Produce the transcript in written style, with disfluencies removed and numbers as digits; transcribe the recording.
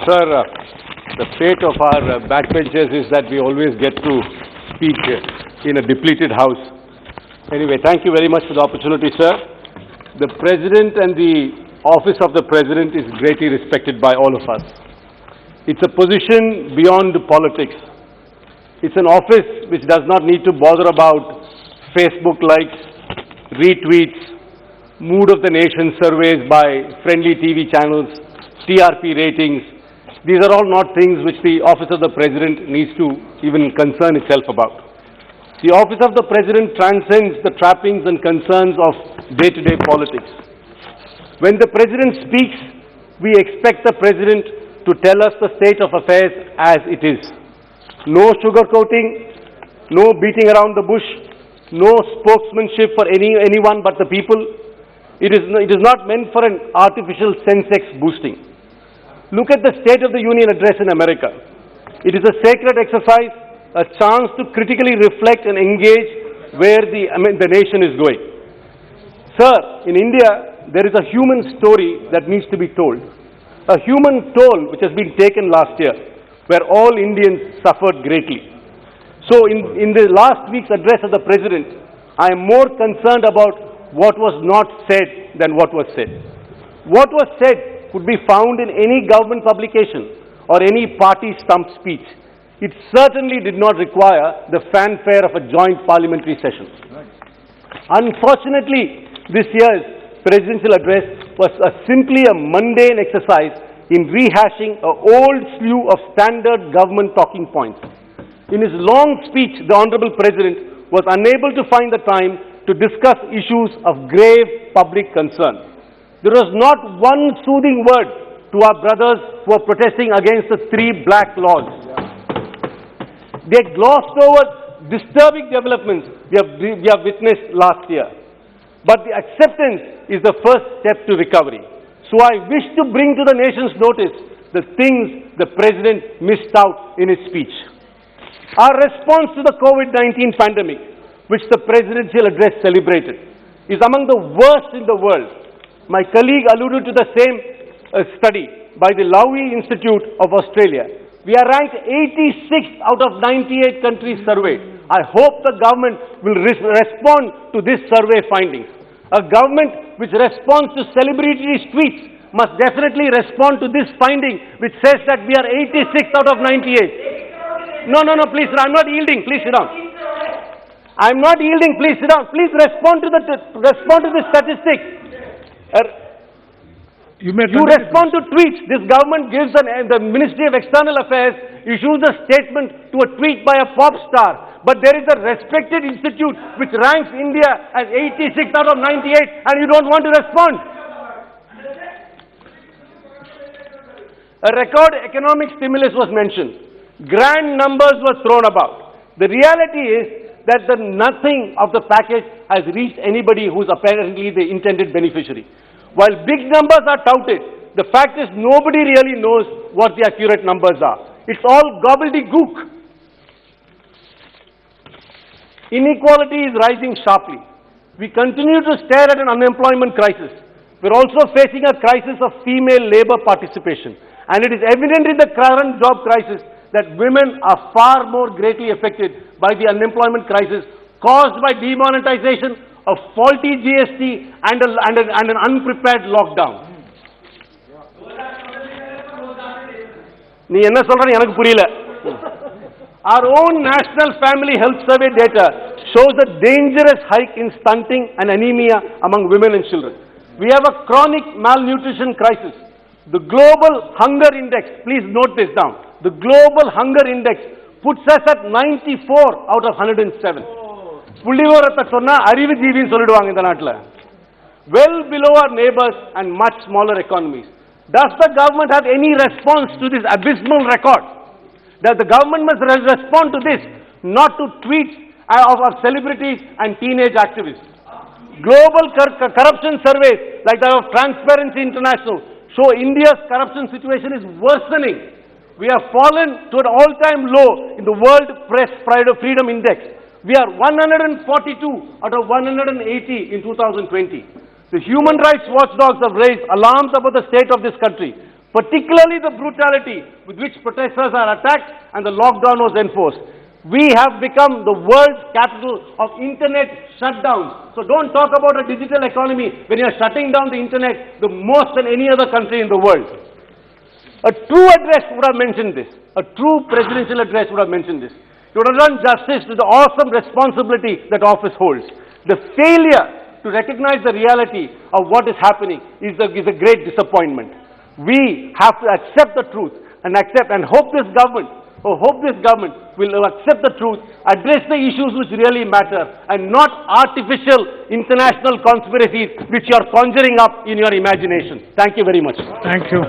Sir, the fate of our backbenchers is that we always get to speak in a depleted house. Anyway, thank you very much for the opportunity, sir. The President and the office of the President is greatly respected by all of us. It's a position beyond politics. It's an office which does not need to bother about Facebook likes, retweets, mood of the nation surveys by friendly TV channels, TRP ratings. These are all not things which the office of the President needs to even concern itself about. The office of the President transcends the trappings and concerns of day-to-day politics. When the President speaks, we expect the President to tell us the state of affairs as it is. No sugarcoating, no beating around the bush, no spokesmanship for anyone but the people. It is not meant for an artificial sense boosting. Look at the State of the Union address in America. It is a sacred exercise, a chance to critically reflect and engage where the nation is going. Sir, in India, there is a human story that needs to be told. A human toll which has been taken last year, where all Indians suffered greatly. So in the last week's address of the President, I am more concerned about what was not said than what was said. What was said could be found in any government publication or any party stump speech. It certainly did not require the fanfare of a joint parliamentary session. Unfortunately, this year's presidential address was simply a mundane exercise in rehashing an old slew of standard government talking points. In his long speech, the Honorable President was unable to find the time to discuss issues of grave public concern. There was not one soothing word to our brothers who are protesting against the 3 black laws. They glossed over disturbing developments we have witnessed last year. But the acceptance is the first step to recovery. So I wish to bring to the nation's notice the things the President missed out in his speech. Our response to the COVID-19 pandemic, which the presidential address celebrated, is among the worst in the world. My colleague alluded to the same study by the Lowy Institute of Australia. We are ranked 86th out of 98 countries surveyed. I hope the government will respond to this survey findings. A government which responds to celebrities' tweets must definitely respond to this finding which says that we are 86th out of 98. No, please, sir, I'm not yielding. Please sit down. I'm not yielding. Please sit down. Please respond to the statistics. You respond to tweets. This government gives the Ministry of External Affairs issues a statement to a tweet by a pop star. But there is a respected institute which ranks India as 86th out of 98 and you don't want to respond. A record economic stimulus was mentioned. Grand numbers were thrown about. The reality is that nothing of the package has reached anybody who is apparently the intended beneficiary. While big numbers are touted, the fact is nobody really knows what the accurate numbers are. It's all gobbledygook. Inequality is rising sharply. We continue to stare at an unemployment crisis. We're also facing a crisis of female labor participation. And it is evident in the current job crisis that women are far more greatly affected by the unemployment crisis caused by demonetization, of faulty GST and an unprepared lockdown. Our own National Family Health Survey data shows a dangerous hike in stunting and anemia among women and children. We have a chronic malnutrition crisis. The Global Hunger Index, please note this down. The Global Hunger Index puts us at 94 out of 107. Well below our neighbors and much smaller economies. Does the government have any response to this abysmal record? That the government must respond to this, not to tweets of celebrities and teenage activists. Global corruption surveys like that of Transparency International show India's corruption situation is worsening. We have fallen to an all-time low in the World Press Freedom Index. We are 142 out of 180 in 2020. The human rights watchdogs have raised alarms about the state of this country. particularly the brutality with which protesters are attacked and the lockdown was enforced. We have become the world's capital of internet shutdowns. So don't talk about a digital economy when you are shutting down the internet the most than any other country in the world. A true address would have mentioned this. A true presidential address would have mentioned this. It would have done justice to the awesome responsibility that office holds. The failure to recognize the reality of what is happening is a great disappointment. We have to accept the truth and hope this government will accept the truth, address the issues which really matter, and not artificial international conspiracies which you are conjuring up in your imagination. Thank you very much. Thank you.